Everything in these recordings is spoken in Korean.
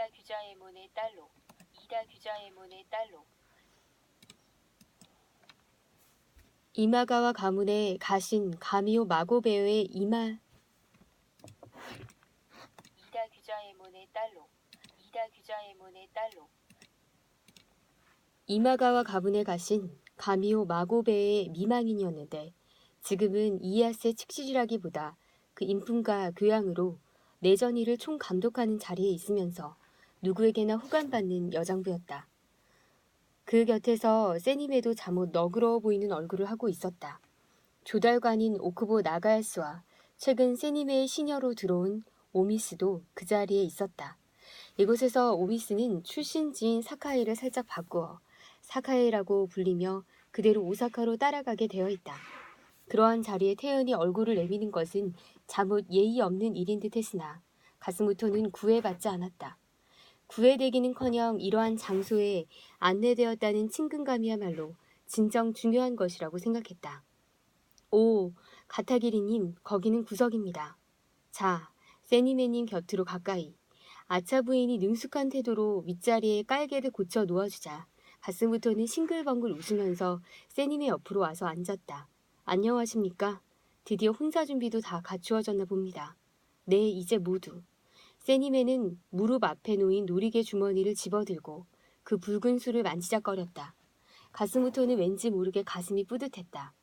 이다 규자에몬의 딸로. 이다 규자에몬의 딸로. 이마가와 가문의 가신 가미오 마고베오의 이다 규자에몬의 딸로. 이다 규자에몬의 딸로. 이마가와 가문의 가신 가미오 마고베의 미망인이었는데 지금은 이에야스의 측실이라기보다 그 인품과 교양으로 내전일을 총감독하는 자리에 있으면서 누구에게나 호감받는 여장부였다. 그 곁에서 세님에도 잠옷 너그러워 보이는 얼굴을 하고 있었다. 조달관인 오쿠보 나가야스와 최근 세님의 시녀로 들어온 오미스도 그 자리에 있었다. 이곳에서 오미스는 출신지인 사카이를 살짝 바꾸어 사카이라고 불리며 그대로 오사카로 따라가게 되어 있다. 그러한 자리에 태연히 얼굴을 내미는 것은 잠옷 예의 없는 일인 듯 했으나 가스무토는 구애받지 않았다. 구애되기는커녕 이러한 장소에 안내되었다는 친근감이야말로 진정 중요한 것이라고 생각했다. 오, 가타기리님, 거기는 구석입니다. 자, 세니메님 곁으로 가까이. 아차 부인이 능숙한 태도로 윗자리에 깔개를 고쳐 놓아주자 가슴부터는 싱글벙글 웃으면서 세님의 옆으로 와서 앉았다. 안녕하십니까? 드디어 혼사 준비도 다 갖추어졌나 봅니다. 네, 이제 모두. 세님에는 무릎 앞에 놓인 놀이개 주머니를 집어들고 그 붉은 술을 만지작거렸다. 가스무토는 왠지 모르게 가슴이 뿌듯했다.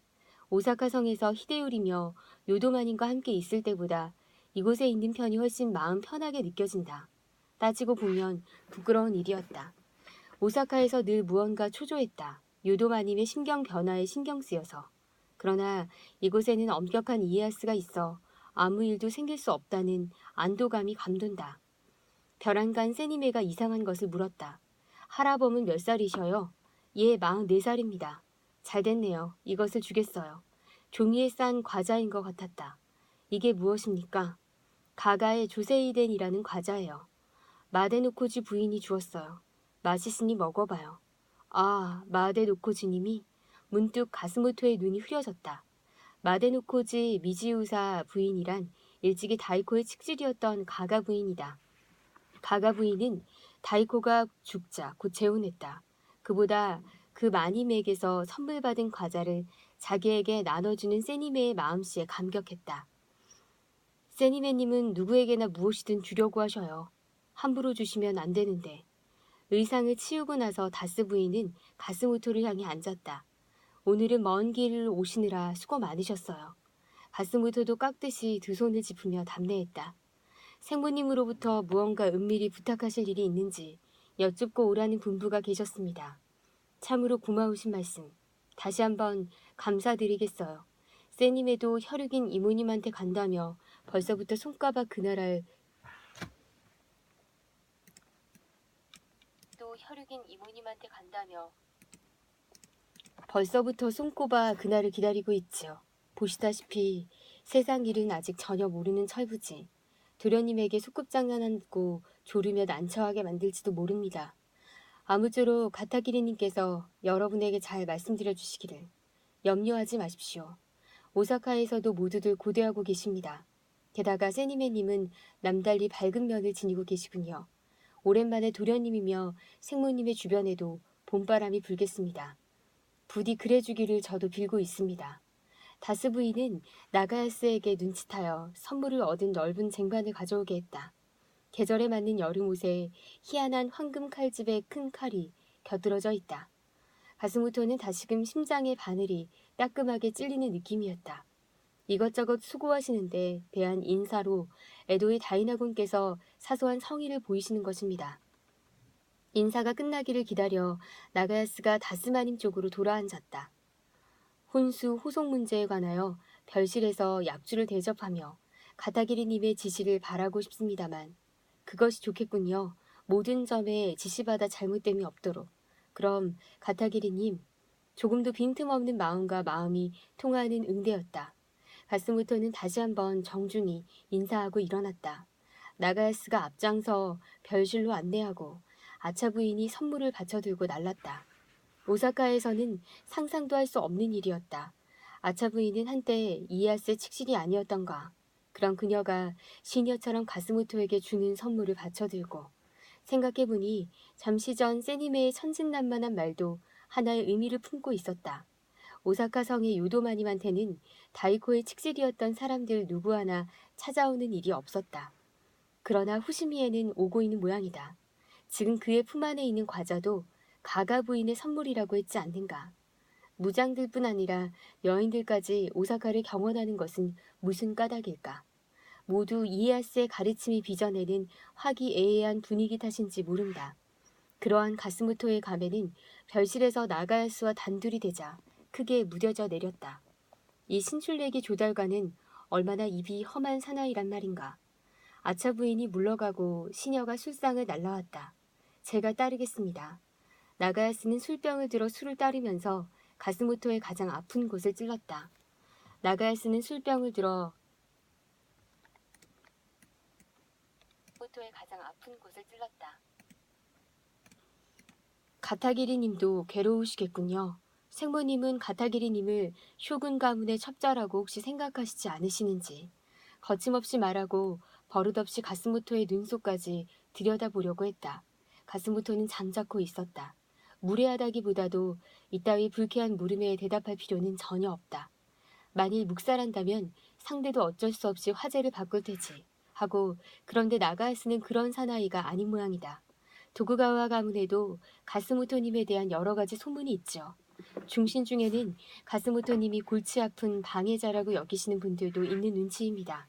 오사카 성에서 히데요리며 요도마님과 함께 있을 때보다 이곳에 있는 편이 훨씬 마음 편하게 느껴진다. 따지고 보면 부끄러운 일이었다. 오사카에서 늘 무언가 초조했다. 요도마님의 심경 변화에 신경 쓰여서. 그러나 이곳에는 엄격한 이에야스가 있어 아무 일도 생길 수 없다는 안도감이 감돈다. 벼랑간 세니메가 이상한 것을 물었다. 할아범은 몇 살이셔요? 예, 44살입니다. 잘 됐네요. 이것을 주겠어요. 종이에 싼 과자인 것 같았다. 이게 무엇입니까? 가가의 조세이덴이라는 과자예요. 마데노코지 부인이 주었어요. 맛있으니 먹어봐요. 아, 마데노코지님이? 문득 가스모토의 눈이 흐려졌다. 마데노코지 미지우사 부인이란 일찍이 다이코의 측질이었던 가가 부인이다. 가가 부인은 다이코가 죽자 곧 재혼했다. 그보다 그 마님에게서 선물 받은 과자를 자기에게 나눠주는 세니메의 마음씨에 감격했다. 세니메님은 누구에게나 무엇이든 주려고 하셔요. 함부로 주시면 안 되는데. 의상을 치우고 나서 다스 부인은 가스모토를 향해 앉았다. 오늘은 먼 길을 오시느라 수고 많으셨어요. 가스모토도 깍듯이 두 손을 짚으며 답례했다. 생부님으로부터 무언가 은밀히 부탁하실 일이 있는지 여쭙고 오라는 분부가 계셨습니다. 참으로 고마우신 말씀 다시 한번 감사드리겠어요. 세님에도 혈육인 이모님한테 간다며 벌써부터 손가락 그날을 또 혈육인 이모님한테 간다며 벌써부터 손꼽아 그날을 기다리고 있지요. 보시다시피 세상 일은 아직 전혀 모르는 철부지. 도련님에게 소꿉장난하고 조르며 난처하게 만들지도 모릅니다. 아무쪼록 가타기리님께서 여러분에게 잘 말씀드려 주시기를 염려하지 마십시오. 오사카에서도 모두들 고대하고 계십니다. 게다가 세니메님은 남달리 밝은 면을 지니고 계시군요. 오랜만에 도련님이며 생모님의 주변에도 봄바람이 불겠습니다. 부디 그래주기를 저도 빌고 있습니다. 다스 부인은 나가야스에게 눈치타여 선물을 얻은 넓은 쟁반을 가져오게 했다. 계절에 맞는 여름 옷에 희한한 황금 칼집의 큰 칼이 곁들어져 있다. 가스무토는 다시금 심장의 바늘이 따끔하게 찔리는 느낌이었다. 이것저것 수고하시는데 대한 인사로 에도의 다이나군께서 사소한 성의를 보이시는 것입니다. 인사가 끝나기를 기다려 나가야스가 다스마님 쪽으로 돌아앉았다. 혼수 호송 문제에 관하여 별실에서 약주를 대접하며 가타기리님의 지시를 바라고 싶습니다만 그것이 좋겠군요. 모든 점에 지시받아 잘못됨이 없도록. 그럼 가타기리님, 조금도 빈틈없는 마음과 마음이 통하는 응대였다. 가스무토는 다시 한번 정중히 인사하고 일어났다. 나가야스가 앞장서 별실로 안내하고 아차 부인이 선물을 받쳐들고 날랐다. 오사카에서는 상상도 할 수 없는 일이었다. 아차 부인은 한때 이에야스의 측실이 아니었던가. 그런 그녀가 시녀처럼 가스모토에게 주는 선물을 받쳐들고 생각해보니 잠시 전 세니메의 천진난만한 말도 하나의 의미를 품고 있었다. 오사카 성의 요도마님한테는 다이코의 칙질이었던 사람들 누구 하나 찾아오는 일이 없었다. 그러나 후시미에는 오고 있는 모양이다. 지금 그의 품 안에 있는 과자도 가가 부인의 선물이라고 했지 않는가. 무장들뿐 아니라 여인들까지 오사카를 경원하는 것은 무슨 까닭일까. 모두 이에야스의 가르침이 빚어내는 화기애애한 분위기 탓인지 모른다. 그러한 가스무토의 감에는 별실에서 나가야스와 단둘이 되자 크게 무뎌져 내렸다. 이 신출내기 조달관은 얼마나 입이 험한 사나이란 말인가. 아차 부인이 물러가고 시녀가 술상을 날라왔다. 제가 따르겠습니다. 나가야스는 술병을 들어 술을 따르면서 가스무토의 가장 아픈 곳을 찔렀다. 나가야스는 술병을 들어 무토의 가장 아픈 곳을 찔렀다. 가타기리님도 괴로우시겠군요. 생모님은 가타기리님을 쇼군 가문의 첩자라고 혹시 생각하시지 않으시는지. 거침없이 말하고 버릇없이 가스무토의 눈속까지 들여다보려고 했다. 가스무토는 잠자코 있었다. 무례하다기보다도 이따위 불쾌한 물음에 대답할 필요는 전혀 없다. 만일 묵살한다면 상대도 어쩔 수 없이 화제를 바꿀 테지 하고, 그런데 나가야스는 그런 사나이가 아닌 모양이다. 도쿠가와 가문에도 가스무토님에 대한 여러 가지 소문이 있죠. 중신 중에는 가스무토님이 골치 아픈 방해자라고 여기시는 분들도 있는 눈치입니다.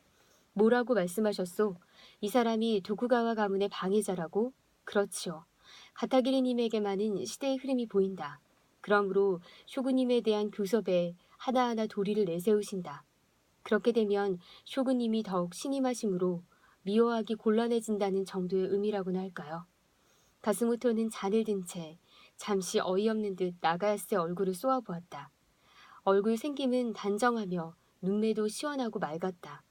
뭐라고 말씀하셨소? 이 사람이 도쿠가와 가문의 방해자라고? 그렇지요. 가타기리님에게만은 시대의 흐름이 보인다. 그러므로 쇼군님에 대한 교섭에 하나하나 도리를 내세우신다. 그렇게 되면 쇼군님이 더욱 신임하심으로 미워하기 곤란해진다는 정도의 의미라고나 할까요? 가스무토는 잔을 든 채 잠시 어이없는 듯 나가야스의 얼굴을 쏘아보았다. 얼굴 생김은 단정하며 눈매도 시원하고 맑았다.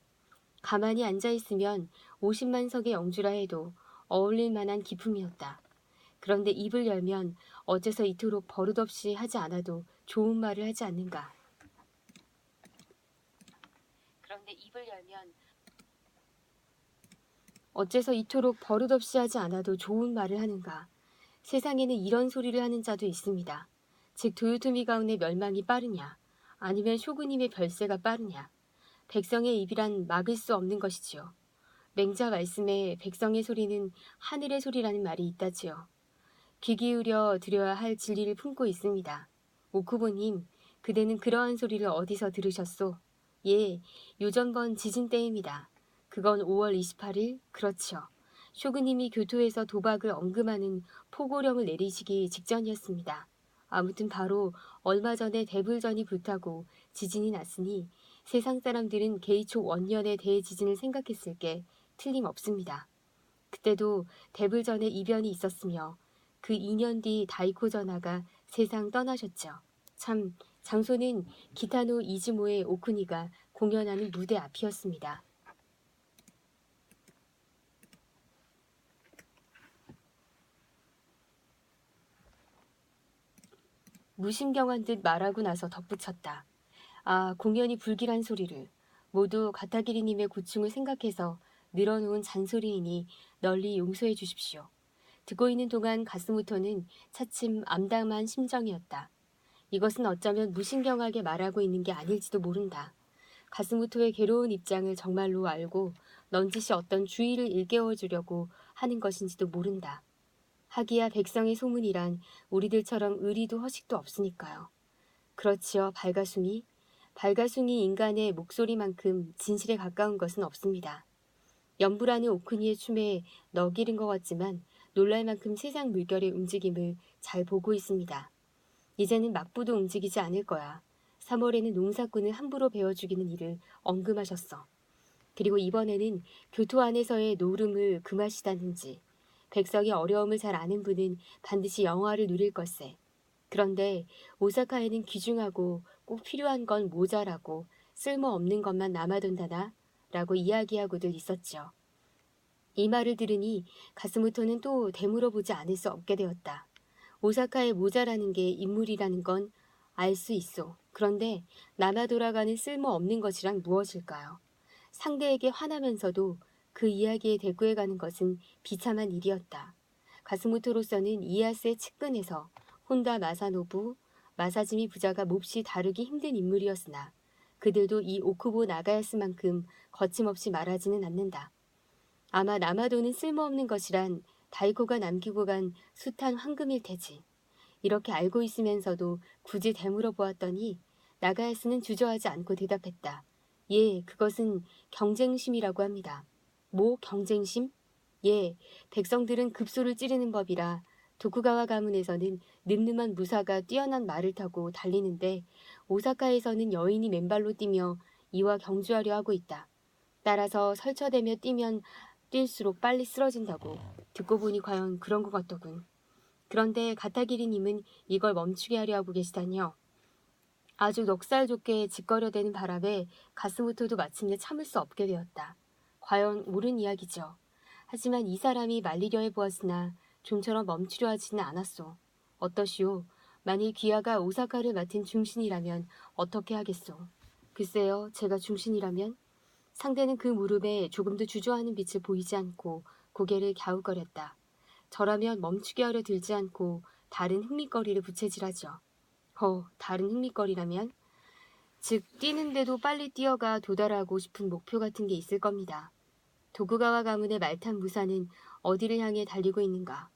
가만히 앉아있으면 50만 석의 영주라 해도 어울릴 만한 기품이었다. 그런데 입을 열면 어째서 이토록 버릇없이 하지 않아도 좋은 말을 하지 않는가. 그런데 입을 열면 어째서 이토록 버릇없이 하지 않아도 좋은 말을 하는가. 세상에는 이런 소리를 하는 자도 있습니다. 즉 도요토미 가운의 멸망이 빠르냐, 아니면 쇼군님의 별세가 빠르냐. 백성의 입이란 막을 수 없는 것이지요. 맹자 말씀에 백성의 소리는 하늘의 소리라는 말이 있다지요. 귀 기울여 들여야 할 진리를 품고 있습니다. 오쿠보님, 그대는 그러한 소리를 어디서 들으셨소? 예, 요전번 지진 때입니다. 그건 5월 28일? 그렇죠. 쇼군님이 교토에서 도박을 언금하는 포고령을 내리시기 직전이었습니다. 아무튼 바로 얼마 전에 대불전이 불타고 지진이 났으니 세상 사람들은 게이초 원년의 대지진을 생각했을 게 틀림없습니다. 그때도 대불전에 이변이 있었으며 그 2년 뒤 다이코 전하가 세상 떠나셨죠. 참, 장소는 기타노 이즈모의 오쿠니가 공연하는 무대 앞이었습니다. 무심경한 듯 말하고 나서 덧붙였다. 아, 공연이 불길한 소리를. 모두 가타기리님의 고충을 생각해서 늘어놓은 잔소리이니 널리 용서해 주십시오. 듣고 있는 동안 가스무토는 차츰 암담한 심정이었다. 이것은 어쩌면 무신경하게 말하고 있는 게 아닐지도 모른다. 가스무토의 괴로운 입장을 정말로 알고 넌지시 어떤 주의를 일깨워주려고 하는 것인지도 모른다. 하기야 백성의 소문이란 우리들처럼 의리도 허식도 없으니까요. 그렇지요, 발가숭이. 발가숭이 인간의 목소리만큼 진실에 가까운 것은 없습니다. 연부라는 오크니의 춤에 너기른 것 같지만 놀랄 만큼 세상 물결의 움직임을 잘 보고 있습니다. 이제는 막부도 움직이지 않을 거야. 3월에는 농사꾼을 함부로 베어죽이는 일을 언금하셨어. 그리고 이번에는 교토 안에서의 노름을 금하시다든지. 백성이 어려움을 잘 아는 분은 반드시 영화를 누릴 걸세. 그런데 오사카에는 귀중하고 꼭 필요한 건 모자라고 쓸모없는 것만 남아돈다나 라고 이야기하고들 있었죠. 이 말을 들으니 가스무토는 또 되물어보지 않을 수 없게 되었다. 오사카에 모자라는 게 인물이라는 건 알 수 있어. 그런데 남아 돌아가는 쓸모없는 것이란 무엇일까요? 상대에게 화나면서도 그 이야기에 대꾸해가는 것은 비참한 일이었다. 가스모토로서는 이에야스의 측근에서 혼다 마사노부, 마사지미 부자가 몹시 다루기 힘든 인물이었으나 그들도 이 오쿠보 나가야스만큼 거침없이 말하지는 않는다. 아마 남아도는 쓸모없는 것이란 다이코가 남기고 간 숱한 황금일 테지. 이렇게 알고 있으면서도 굳이 되물어 보았더니 나가야스는 주저하지 않고 대답했다. 예, 그것은 경쟁심이라고 합니다. 뭐 경쟁심? 예, 백성들은 급소를 찌르는 법이라 도쿠가와 가문에서는 늠름한 무사가 뛰어난 말을 타고 달리는데 오사카에서는 여인이 맨발로 뛰며 이와 경주하려 하고 있다. 따라서 설쳐대며 뛰면 뛸수록 빨리 쓰러진다고. 듣고 보니 과연 그런 것 같더군. 그런데 가타기리님은 이걸 멈추게 하려 하고 계시다니요. 아주 넉살 좋게 짓거려대는 바람에 가스모토도 마침내 참을 수 없게 되었다. 과연 옳은 이야기죠. 하지만 이 사람이 말리려 해보았으나 좀처럼 멈추려 하지는 않았소. 어떠시오? 만일 귀하가 오사카를 맡은 중신이라면 어떻게 하겠소? 글쎄요, 제가 중신이라면? 상대는 그 무릎에 조금도 주저하는 빛을 보이지 않고 고개를 갸웃거렸다. 저라면 멈추게 하려 들지 않고 다른 흥미거리를 부채질하죠. 다른 흥미거리라면? 즉, 뛰는데도 빨리 뛰어가 도달하고 싶은 목표 같은 게 있을 겁니다. 도쿠가와 가문의 말탄 무사는 어디를 향해 달리고 있는가?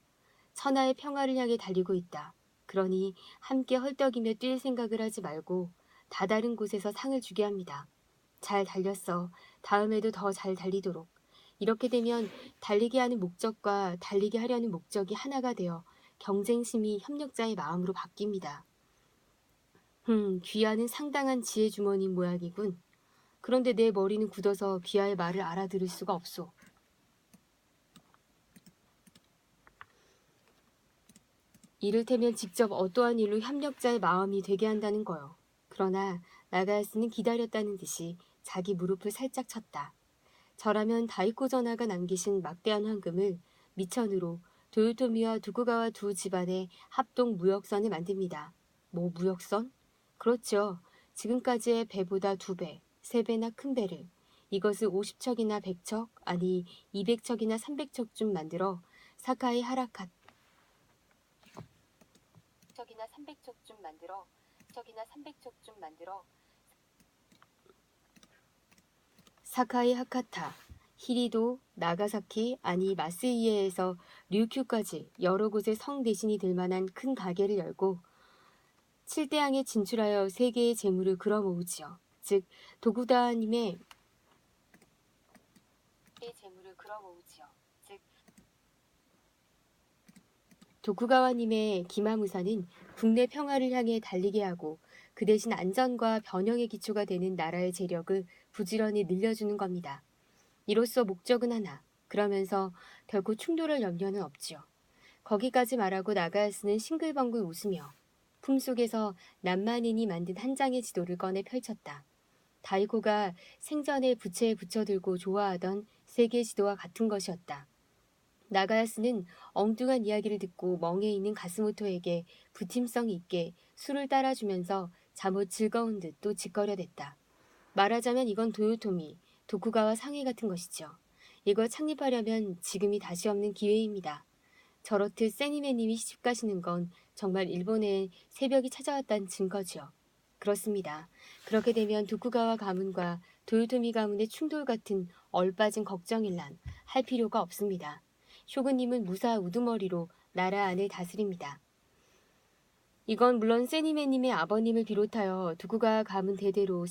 천하의 평화를 향해 달리고 있다. 그러니 함께 헐떡이며 뛸 생각을 하지 말고 다다른 곳에서 상을 주게 합니다. 잘 달렸어. 다음에도 더 잘 달리도록. 이렇게 되면 달리게 하는 목적과 달리게 하려는 목적이 하나가 되어 경쟁심이 협력자의 마음으로 바뀝니다. 귀하는 상당한 지혜 주머니인 모양이군. 그런데 내 머리는 굳어서 귀하의 말을 알아들을 수가 없소. 이를테면 직접 어떠한 일로 협력자의 마음이 되게 한다는 거요. 그러나 나가야스는 기다렸다는 듯이 자기 무릎을 살짝 쳤다. 저라면 다이코 전하가 남기신 막대한 황금을 미천으로 도요토미와 도쿠가와 두 집안의 합동 무역선을 만듭니다. 뭐 무역선? 그렇죠. 지금까지의 배보다 2배, 3배나 큰 배를. 이것을 50척이나 100척, 아니 200척이나 300척쯤 만들어 사카이 하라카 척이나 300척쯤 만들어 사카이 하카타, 히리도, 나가사키, 아니 마스이에에서 류큐까지 여러 곳에 성 대신이 될 만한 큰 가게를 열고 7대항에 진출하여 세계의 재물을 끌어모으지요. 즉 도쿠다님의 도쿠가와님의 기마무사는 국내 평화를 향해 달리게 하고 그 대신 안전과 번영의 기초가 되는 나라의 재력을 부지런히 늘려주는 겁니다. 이로써 목적은 하나, 그러면서 결코 충돌할 염려는 없지요. 거기까지 말하고 나가야스는 싱글벙글 웃으며 품속에서 남만인이 만든 한 장의 지도를 꺼내 펼쳤다. 다이코가 생전에 부채에 붙여들고 좋아하던 세계 지도와 같은 것이었다. 나가야스는 엉뚱한 이야기를 듣고 멍해 있는 가스모토에게 부팀성 있게 술을 따라주면서 잠옷 즐거운 듯 또 짓거려댔다. 말하자면 이건 도요토미, 도쿠가와 상해 같은 것이죠. 이걸 창립하려면 지금이 다시 없는 기회입니다. 저렇듯 세니메님이 시집가시는 건 정말 일본에 새벽이 찾아왔다는 증거죠. 그렇습니다. 그렇게 되면 도쿠가와 가문과 도요토미 가문의 충돌 같은 얼빠진 걱정일란 할 필요가 없습니다. 쇼군님은 무사 우두머리로 나라 안을 다스립니다. 이건 물론 세니메님의 아버님을 비롯하여 도쿠가 가문 대대로